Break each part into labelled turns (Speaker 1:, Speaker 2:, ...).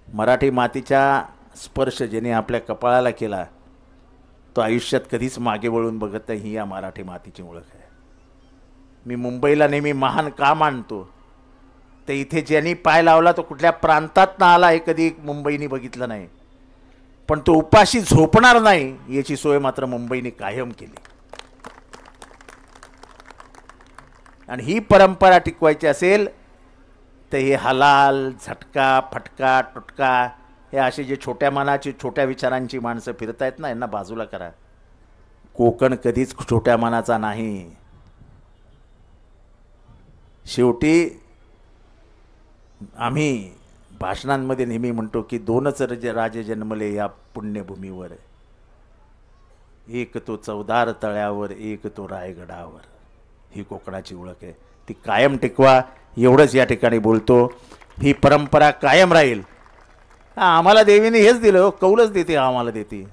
Speaker 1: मराठी मातीचा स्पर्श ज्याने आपल्या कपाळाला केला तो आयुष्यात कधीच मागे वळून बघत नाही, ही या मराठी मातीची ओळख आहे. मी मुंबईला नेहमी महान का मानतो, तर इथे ज्यांनी पाय लावला तो कुठल्या प्रांतात ना आला हे कधी मुंबईने बघितलं नाही, पण तो उपाशी झोपणार नाही याची सोय मात्र मुंबईने कायम केली. आणि ही परंपरा टिकवायची असेल तर हे हलाल, झटका, फटका, टुटका हे असे जे छोट्या मनाची छोट्या विचारांची माणसं फिरतायत ना, यांना बाजूला करा. कोकण कधीच छोट्या मनाचा नाही. शेवटी आम्ही भाषणांमध्ये नेहमी म्हणतो की दोनच राजे जन्मले या पुण्यभूमीवर, एक तो चवदार तळ्यावर, एक तो रायगडावर. ही कोकणाची ओळख आहे, ती कायम टिकवा एवढंच या ठिकाणी बोलतो. ही परंपरा कायम राहील. आम्हाला देवीने हेच दिलं, कौलच देते, आम्हाला देते.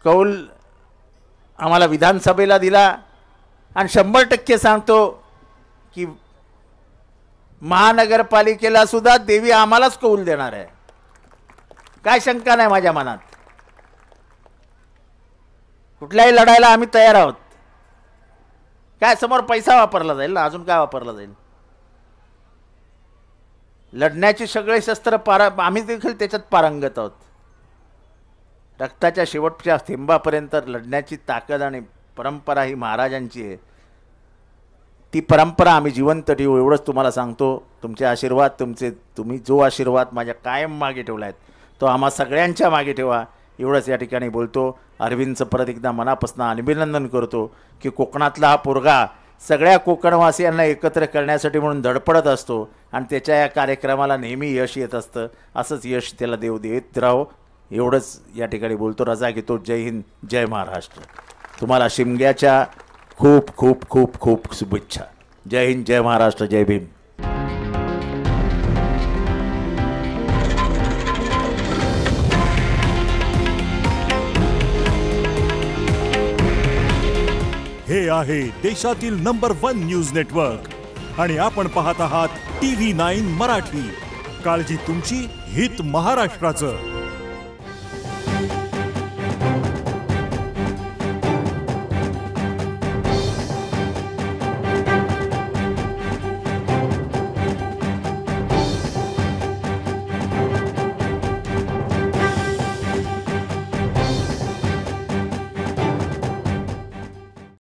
Speaker 1: कौल आम्हाला विधानसभेला दिला आणि 100% सांगतो की महानगरपालिकेला सुद्धा देवी आम्हालाच कौल देणार आहे. काय शंका नाही माझ्या मनात. कुठल्याही लढायला आम्ही तयार आहोत. काय समोर पैसा वापरला जाईल ना, अजून काय वापरला जाईल. लढण्याचे सगळे शस्त्र आम्ही देखील त्याच्यात पारंगत आहोत. रक्ताच्या शेवटच्या थेंबापर्यंत लढण्याची ताकद आणि परंपरा ही महाराजांची आहे. ती परंपरा आम्ही जिवंत ठेवू एवढंच तुम्हाला सांगतो. तुमचे आशीर्वाद, तुम्ही जो आशीर्वाद माझ्या कायम मागे ठेवला आहे तो आम्हा सगळ्यांच्या मागे ठेवा एवढंच या ठिकाणी बोलतो. अरविंदचं परत एकदा मनापासून अभिनंदन करतो की कोकणातला हा पोरगा सगळ्या कोकणवासियांना एकत्र करण्यासाठी म्हणून धडपडत असतो आणि त्याच्या या कार्यक्रमाला नेहमी यश येत असतं. असंच यश त्याला देव देत राहो एवढंच या ठिकाणी बोलतो. रजा घेतो. जय हिंद, जय महाराष्ट्र. तुम्हाला शिमग्याच्या खूप खूप खूप खूप शुभेच्छा. जय हिंद, जय महाराष्ट्र, जय भीम.
Speaker 2: हे आहे देशातील नंबर 1 न्यूज नेटवर्क आणि आपण पाहत आहात TV9 मराठी. काळजी तुमची, हित महाराष्ट्राचं.